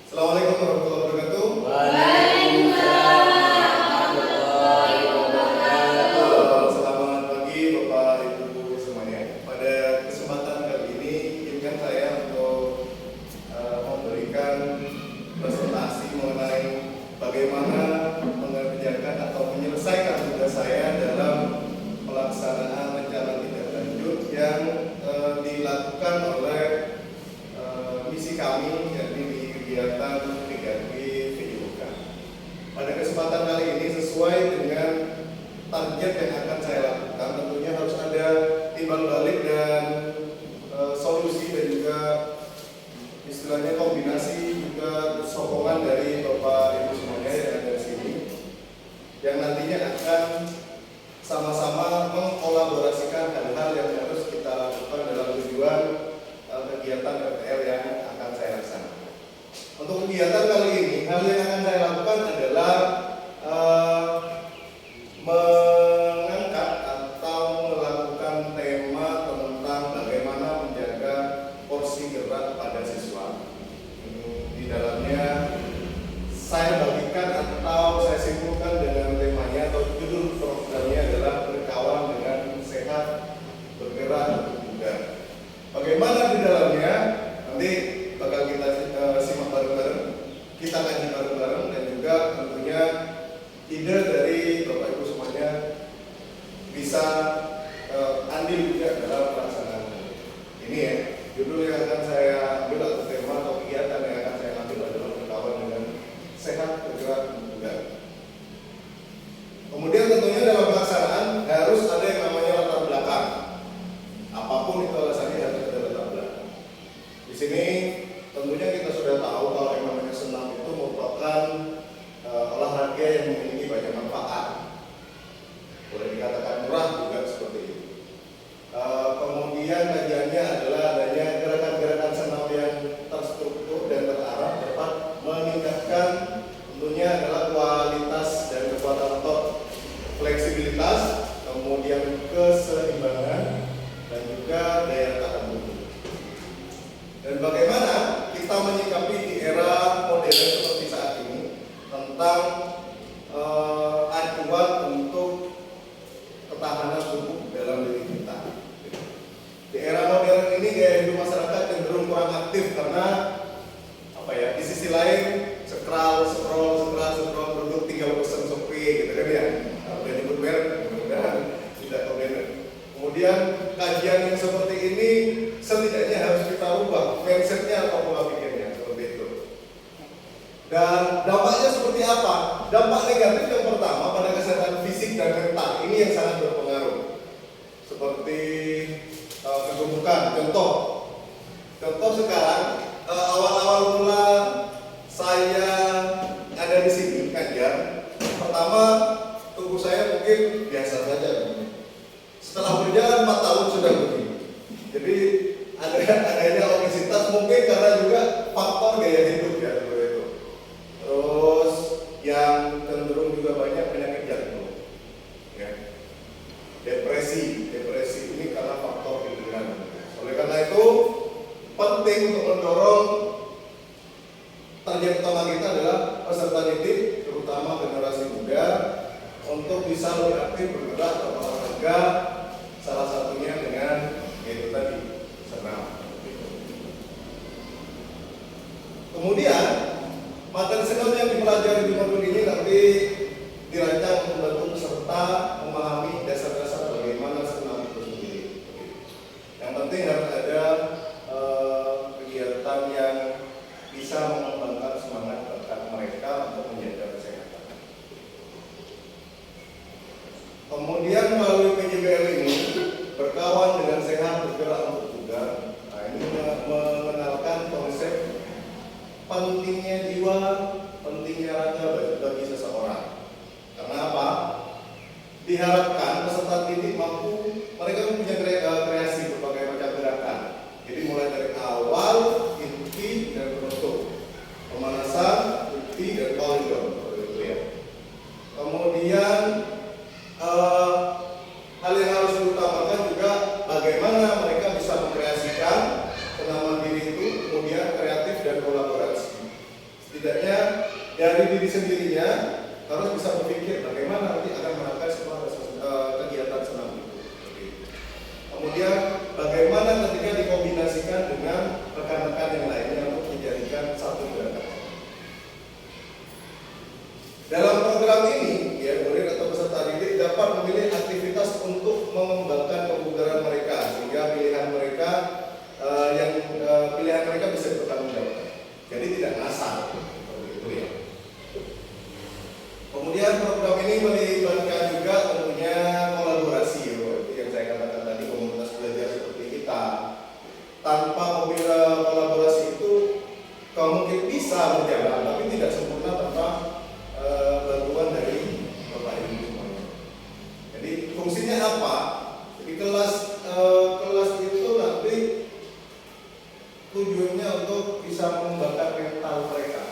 Assalamualaikum warahmatullahi wabarakatuh. Waalaikumsalam warahmatullahi wabarakatuh. Selamat pagi Bapak Ibu semuanya. Pada kesempatan kali ini izinkan saya untuk memberikan presentasi mengenai bagaimana mengerjakan atau menyelesaikan tugas saya dalam pelaksanaan rencana tindak lanjut yang dilakukan oleh misi kami, yakni di kegiatan 3G VIOK. Pada kesempatan kali ini sesuai dengan target yang akan saya lakukan, tentunya harus ada timbal balik dan solusi dan juga istilahnya kombinasi juga sokongan dari Bapak Ibu semuanya yang ada di sini, yang nantinya akan sama-sama mengkolaborasikan hal-hal yang harus kita lakukan dalam tujuan kegiatan RTL yang akan saya laksanakan. Untuk kegiatan kali ini, hal yang akan saya lakukan adalah mengangkat atau melakukan tema tentang bagaimana menjaga porsi gerak pada siswa. Di dalamnya saya bagikan atau saya simpulkan dengan temanya atau judul programnya adalah berkawan dengan sehat, bergerak, berbugar. Bagaimana di dalamnya? Nanti bakal kita simak bareng-bareng, kita kaji bareng-bareng, dan juga tentunya ide dari Bapak Ibu semuanya bisa andil juga dalam pelaksanaan ini ya. Judul yang akan saya ambil atau tema atau kegiatan yang akan saya ambil adalah berkawan dengan sehat, bergerak, berbugar. Kemudian tentunya dalam pelaksanaan harus ada yang namanya latar belakang. Apapun itu alasannya harus ada latar belakang. Di sini tentunya kita sudah tahu kalau yang namanya senam itu merupakan olahraga yang memiliki banyak manfaat. Boleh dikatakan murah juga seperti itu. Kemudian kajiannya adalah adanya gerakan-gerakan senam yang terstruktur dan terarah dapat meningkatkan tentunya adalah kualitas dan kekuatan otot, fleksibilitas, kemudian keseimbangan, dan juga daya tahan tubuh. Dan bagaimana kita menyikapi di era modern seperti saat ini tentang acuan untuk ketahanan tubuh dalam diri kita. Di era modern ini gaya hidup masyarakat cenderung kurang aktif karena di sisi lain scroll berbentuk tinggal pesan Shopee gitu kan ya. Udah nyebut merek, mudah-mudahan tidak komentar. Kemudian kajian yang seperti ini setidaknya harus kita ubah mindsetnya atau pola pikirnya seperti itu. Dan dampaknya seperti apa? Dampak negatif yang pertama pada kesehatan fisik dan mental ini yang sangat berpengaruh. Seperti kegemukan. Contoh sekarang awal-awal mula saya ada di sini kajian. Pertama tubuh saya mungkin biasa saja. Setelah berjalan 4 tahun sudah begini. Jadi adanya obesitas mungkin karena juga faktor gaya hidup ya seperti itu. Terus yang cenderung juga banyak penyakit jantung, ya. Depresi ini karena faktor lingkungan. Oleh karena itu penting untuk mendorong target utama kita adalah peserta didik, terutama generasi muda, untuk bisa lebih aktif bergerak atau olahraga. Salah satunya dengan yaitu tadi senam. Kemudian materi senam yang dipelajari di modul ini nanti dirancang membantu peserta memahami dasar-dasar bagaimana senam itu sendiri. Yang penting harus ada kegiatan yang bisa mengembangkan semangat bakat mereka untuk menjaga kesehatan. Kemudian melalui PJBL ini berkawan dengan sehat, bergerak untuk bugar. Nah, ini mengenalkan konsep pentingnya jiwa, pentingnya raga bagi seseorang. Karena apa? Diharapkan peserta didik mampu mereka mempunyai kreasi berbagai macam gerakan. Jadi mulai dari awal, inti dan penutup, pemanasan, inti dan koridor, begitu ya. Kemudian hal yang harus diutamakan juga bagaimana mereka bisa mengkreasikan kenaman diri itu, kemudian kreatif dan kolaborasi. Setidaknya dari diri sendirinya harus bisa berpikir bagaimana nanti akan melakukan sebuah kegiatan senam itu. Kemudian bagaimana ketika dikombinasikan dengan rekan-rekan yang lainnya untuk dijadikan satu gerakan. Dalam program ini, ya, murid atau peserta didik dapat memilih aktivitas untuk mengembangkan kebugaran mereka, sehingga pilihan mereka bisa dipertanggungjawabkan. Jadi tidak ngasal, seperti itu ya. Kemudian program ini melibatkan juga tentunya kolaborasi, ya, yang saya katakan tadi, komunitas belajar seperti kita. Tanpa kolaborasi itu mungkin bisa berjalan, tapi tidak sempurna tanpa bantuan dari Bapak Ibu semuanya. Jadi fungsinya apa? Jadi kelas itu nanti tujuannya untuk bisa mengembangkan mental mereka.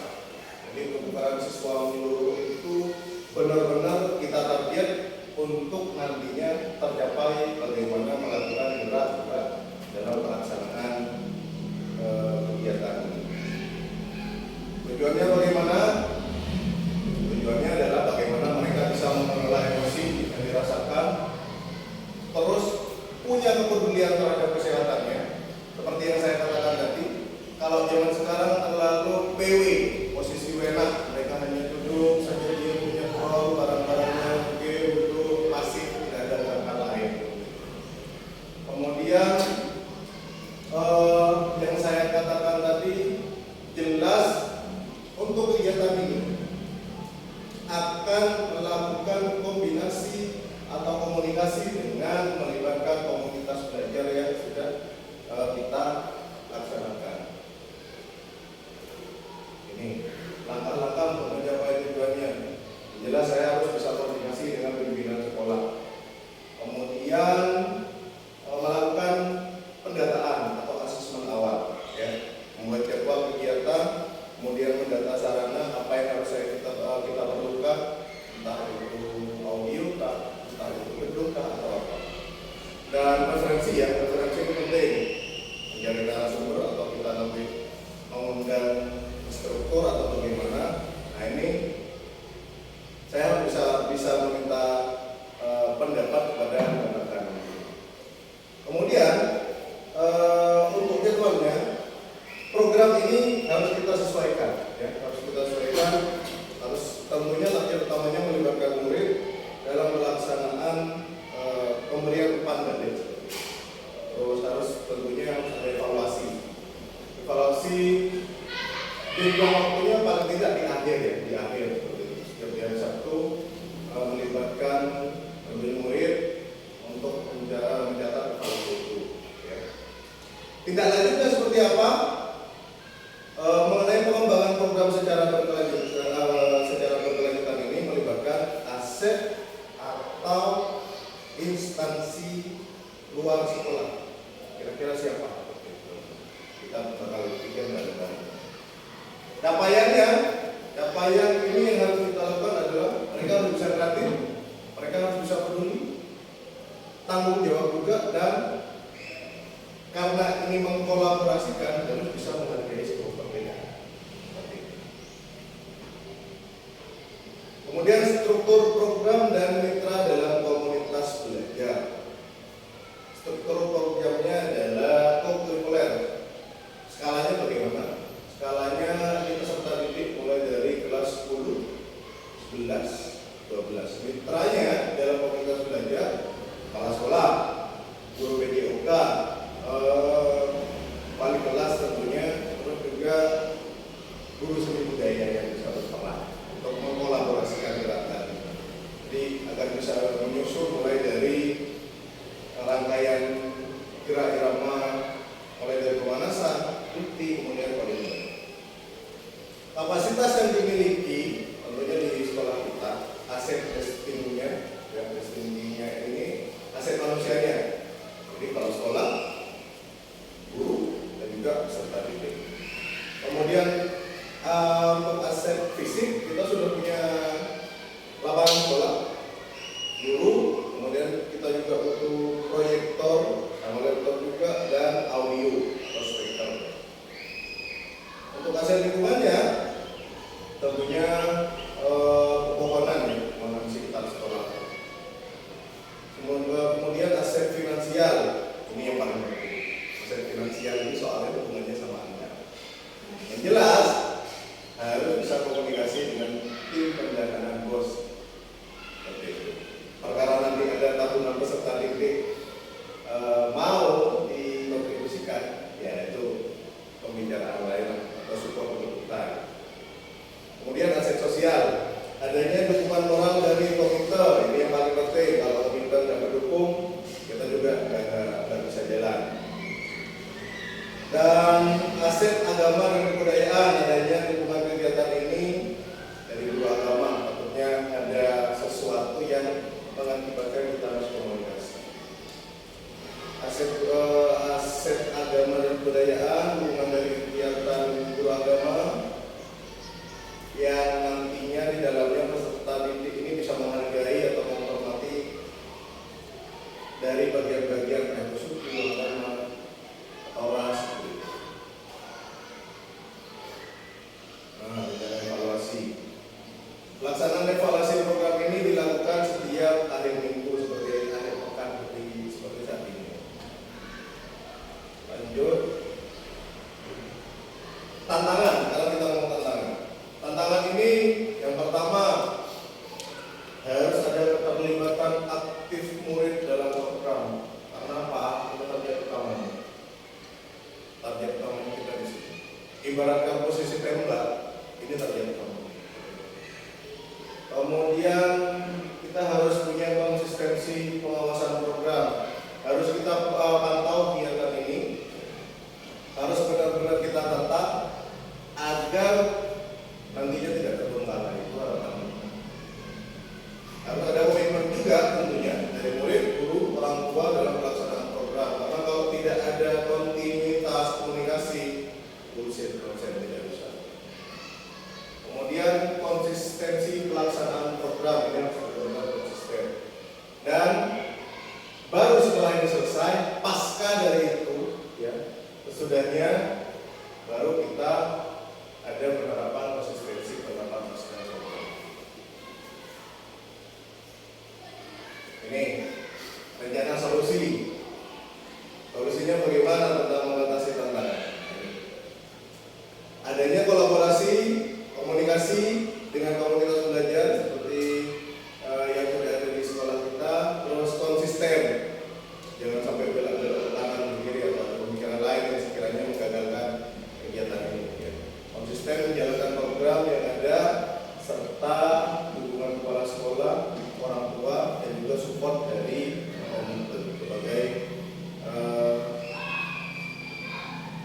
Jadi kebugaran siswa menyeluruh itu benar-benar kita target untuk nantinya tercapai bagaimana melakukan gerak-gerak dalam pelaksanaan kegiatan ini. Tujuannya bagaimana? Tujuannya adalah bagaimana mereka bisa mengelola emosi yang dirasakan, terus punya kepedulian terhadap kesehatannya. Seperti yang saya katakan tadi, kalau zaman sekarang terlalu PW, posisi enak, mereka hanya duduk saja, dia punya perahu, barang-barangnya mungkin duduk pasif, tidak ada gerakan lain. Kemudian yang saya katakan tadi, jelas untuk kegiatan ini akan melakukan kombinasi atau komunikasi dengan melibatkan komunitas belajar yang sudah kita laksanakan. Ini langkah-langkah untuk mencapai tujuannya. Jelas saya harus bisa koordinasi dengan pimpinan sekolah. Kemudian melakukan pendataan atau asesmen awal, ya, membuat jadwal kegiatan, kemudian mendata sarana apa yang harus kita perlukan, entah itu audio, entah itu gedung, atau apa. Dan referensi itu penting. Mencari narasumber atau kita nanti mengundang instruktur atau bagaimana. Nah ini saya bisa meminta pendapat kepada rekan-rekan. Kemudian untuk jadwalnya, program ini harus kita sesuaikan, ya, harus tentunya target utamanya melibatkan murid dalam pelaksanaan pemberian umpan balik. Terus harus tentunya ada evaluasi jangka waktunya paling tidak di akhir, ya, di akhir. Setiap hari Sabtu melibatkan murid untuk mencatat evaluasi itu, ya. Tindak lanjutnya seperti apa? Mengenai pengembangan program secara berkelanjutan ini melibatkan aset atau instansi luar sekolah. Kira-kira siapa? Kita bakal pikir bareng-bareng. Capaian ini yang harus kita lakukan adalah mereka harus bisa kreatif, mereka harus bisa peduli, tanggung jawab juga, dan karena ini mengkolaborasikan harus bisa menghargai sebuah perbedaan. Kemudian struktur program dan mitra dalam komunitas belajar. Struktur programnya adalah kurikuler. Skalanya bagaimana? Skalanya ini peserta didik mulai dari kelas 10, 11, 12. Mitranya dalam komunitas belajar, kepala sekolah, guru PJOK, wali kelas tentunya, terus juga guru seni budaya yang bisa berperan untuk mengkolaborasikan gerakan. Jadi agar bisa menyusun mulai dari rangkaian gerak irama, mulai dari pemanasan, bukti, kemudian koordinasi. Kapasitas yang dimiliki tentunya di sekolah kita, aset testingnya, yang testingnya ini aset manusianya. Jadi kalau sekolah, guru, dan juga peserta didik. Kemudian untuk aset fisik kita sudah punya lapangan sekolah, guru, kemudian kita juga butuh proyektor, sama laptop juga, dan audio prospektor. Untuk aset lingkungannya tentunya pepohonan ya, pepohonan sekitar sekolah. Kemudian aset finansial, ini yang paling penting. Aset finansial ini soalnya hubungannya sama Anda. Yang jelas harus bisa komunikasi dengan tim pendanaan bos. Seperti itu. Perkara nanti ada tabungan peserta didik mau dikontribusikan, ya itu pembicaraan lain atau support untuk kita. Kemudian aset sosial, adanya dukungan moral dari komite, ini yang paling penting. Kalau komite nggak mendukung, kita juga nggak bisa jalan. Dan aset agama dan kebudayaan, adanya dukungan kegiatan ini dari guru agama, tentunya ada sesuatu yang mengakibatkan kita harus komunikasi. Aset agama dan kebudayaan, dukungan dari kegiatan guru agama yang nantinya di dalamnya peserta didik ini bisa menghargai atau menghormati dari bagian-bagian yaitu suku, agama, atau ras. Nah, dengan evaluasi. Pelaksanaan evaluasi program ini dilakukan setiap akhir minggu seperti akhir pekan seperti saat ini. Lanjut. Tantangan, kalau kita ngomong tantangan. Tantangan ini yang pertama harus ada keterlibatan aktif murid dalam program. Karena apa? Itu target utamanya. Target utamanya kita di sini. Ibaratkan posisi tembak, ini target utama. Kemudian kita harus punya konsistensi pengawasan program. Harus kita pantau kegiatan ini. Harus benar-benar kita tetap agar nantinya tidak terbengkalai. Itu harapan. Harus ada komitmen juga tentunya dari murid, guru, orang tua dalam pelaksanaan program. Karena kalau tidak ada kontinuitas komunikasi, bullshit proses tidak bisa. Kemudian konsistensi pelaksanaan program ini harus benar-benar konsisten. Dan baru setelah ini selesai, pasca dari itu, ya, sesudahnya baru kita ada penerapan konsistensi penerapan pelaksanaan program. Ini rencana solusi. Solusinya bagaimana tentang mengatasi tantangan? Adanya kolaborasi, komunikasi dengan komunitas belajar seperti yang sudah ada di sekolah kita, terus konsisten, jangan sampai belak-belak tangan kiri atau pemikiran lain yang sekiranya menggagalkan kegiatan ini. Ya. Konsisten menjalankan program yang ada serta dukungan kepala sekolah, orang tua, dan juga support dari komunitas sebagai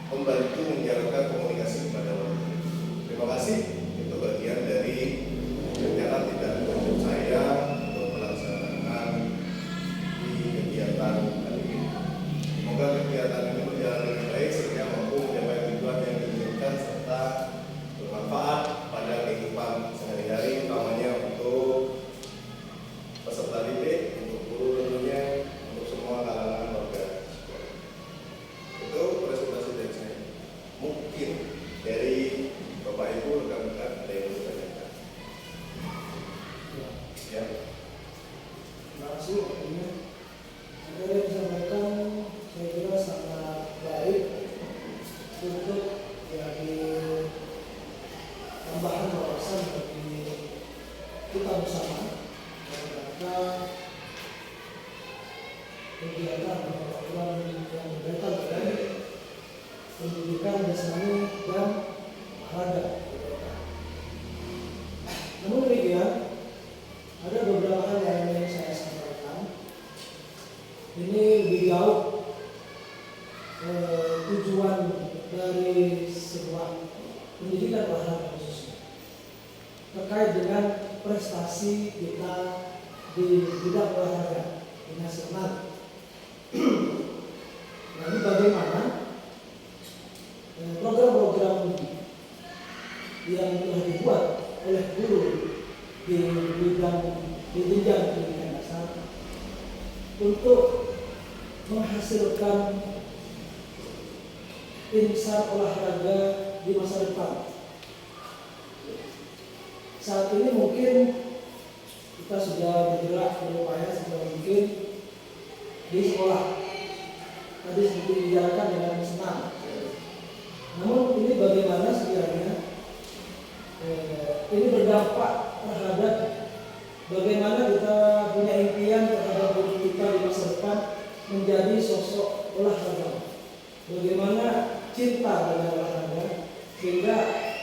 membantu menjalankan komunikasi kepada orang tua. Terima kasih. Itu bagian dari rencana tidak lanjut saya untuk pelaksanaan di kegiatan kali ini. Semoga kegiatan ini berjalan dengan baik sehingga mampu mencapai tujuan yang diinginkan serta bermanfaat pada kehidupan sehari-hari, utamanya untuk peserta didik, untuk guru tentunya, untuk semua kalangan warga sekolah. Itu presentasi dari saya. Mungkin dari Bapak Ibu rekan-rekan ada yang mau ditanyakan. Ya. Terima kasih waktunya. Ada yang disampaikan saya kira sangat baik untuk jadi tambahan wawasan bagi kita bersama karena kegiatan program yang berkaitan dengan pendidikan jasmani dan olahraga. Namun demikian, ada beberapa hal yang ingin saya sampaikan. Ini lebih jauh tujuan dari sebuah pendidikan olahraga khususnya terkait dengan prestasi kita di bidang olahraga di nasional. Nah, ini bagaimana program-program yang telah dibuat oleh guru di bidang di jenjang pendidikan dasar untuk menghasilkan insan olahraga di masa depan. saat ini mungkin kita sudah bergerak berupaya sejauh mungkin di sekolah. Tadi seperti dijalankan dengan senang. Namun ini bagaimana sekiranya ini berdampak terhadap bagaimana kita punya impian terhadap diri kita di masa depan menjadi sosok olahraga. Bagaimana cinta dengan olahraga sehingga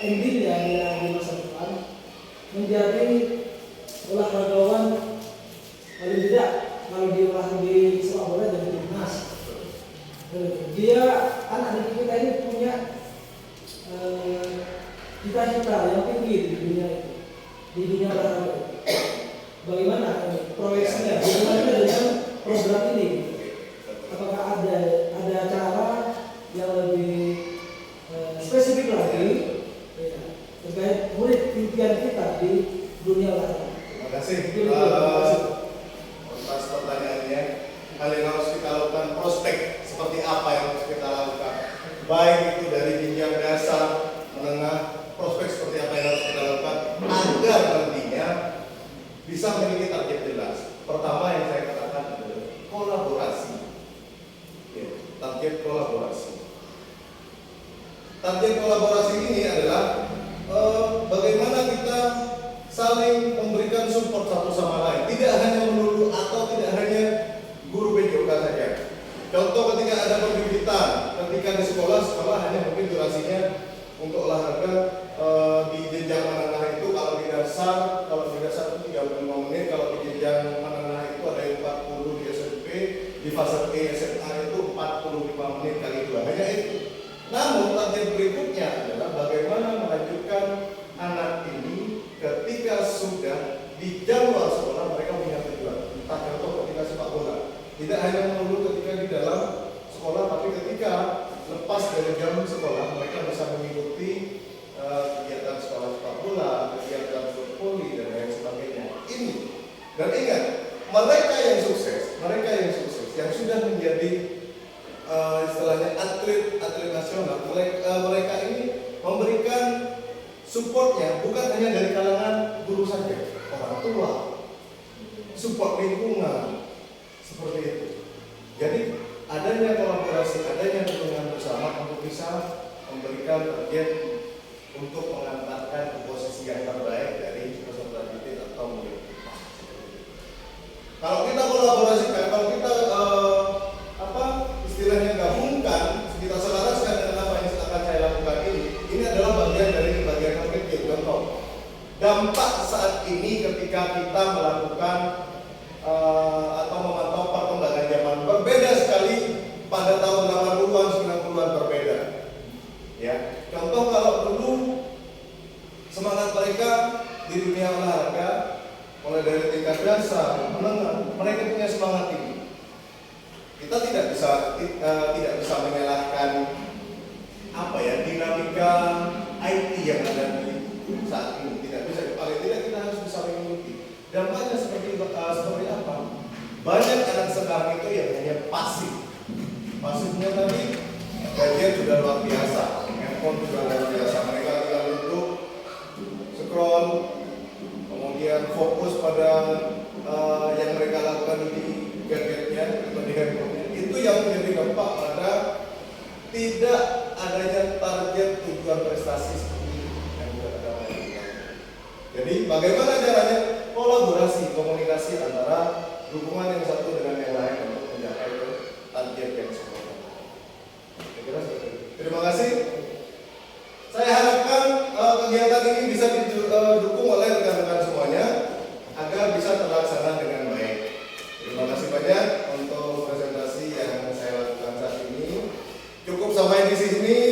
endingnya di masa depan menjadi olahragawan paling tidak kalau di sepak bola jadi timnas. Dia anak didik kita ini punya cita-cita yang tinggi di dunia itu, di dunia olahraga. Bagaimana proyeksinya? Bagaimana dengan program ini? Apakah ada cara yang lebih spesifik lagi terkait murid impian kita di dunia olahraga? Terima kasih atas pertanyaannya. Hal yang harus kita lakukan, prospek seperti apa yang harus kita lakukan, baik itu dari jenjang dasar, menengah, prospek seperti apa yang harus kita lakukan agar nantinya bisa memiliki target jelas. Pertama yang saya katakan adalah kolaborasi. Ya, target kolaborasi. Target kolaborasi ini adalah bagaimana kita saling memberikan support satu sama lain. Tidak hanya melulu atau tidak hanya guru PJOK saja. Contoh ketika ada pembibitan, ketika di sekolah hanya mungkin durasinya untuk olahraga di jenjang menengah itu kalau di dasar itu 35 menit, kalau di jenjang menengah itu ada yang 40 di SMP, di fase E SMA itu 45 menit kali 2, hanya itu. Namun target berikutnya adalah bagaimana melanjutkan anak ini ketika sudah di jam luar sekolah mereka punya tujuan. Entah contoh ketika sepak bola, tidak hanya melulu ketika di dalam sekolah, tapi ketika lepas dari jam sekolah mereka bisa mengikuti kegiatan sekolah sepak bola, kegiatan voli dan lain sebagainya. Ini dan ingat, mereka yang sukses yang sudah menjadi istilahnya atlet nasional, mereka ini memberikan supportnya bukan hanya dari kalangan guru saja, orang tua, support lingkungan, seperti itu. Jadi adanya kolaborasi, adanya dukungan bersama untuk bisa memberikan target untuk mengantarkan ke posisi yang terbaik dari peserta didik atau murid. Kalau kita kolaborasikan, kalau kita istilahnya gabungkan, kita selaraskan dengan apa yang akan saya lakukan ini adalah bagian dari bagian yang kecil. Contoh, dampak saat ini ketika kita melakukan atau memantau perkembangan zaman berbeda sekali pada tahun 80-an, 90-an berbeda. Ya, contoh kalau dulu semangat mereka di dunia olahraga mulai dari tingkat dasar, menengah, mereka punya semangat tinggi. Kita tidak bisa menyalahkan dinamika IT yang ada di saat ini. Tidak bisa, paling tidak kita harus bisa mengikuti. Dampaknya seperti apa? Banyak anak sekarang itu yang hanya pasif. Pasifnya tadi gadget sudah luar biasa, handphone sudah luar biasa. Mereka tinggal duduk, scroll, kemudian fokus pada yang mereka lakukan di gadgetnya atau di handphonenya. Itu yang menjadi dampak pada tidak adanya target tujuan prestasi seperti yang sudah ada. Jadi bagaimana caranya? Kolaborasi, komunikasi antara dukungan yang satu dengan yang lain untuk mencapai target yang sama. Terima kasih. Saya harapkan kegiatan ini bisa didukung oleh rekan-rekan semuanya agar bisa terlaksana dengan baik. Terima kasih banyak untuk presentasi yang saya lakukan saat ini. Cukup sampai di sini.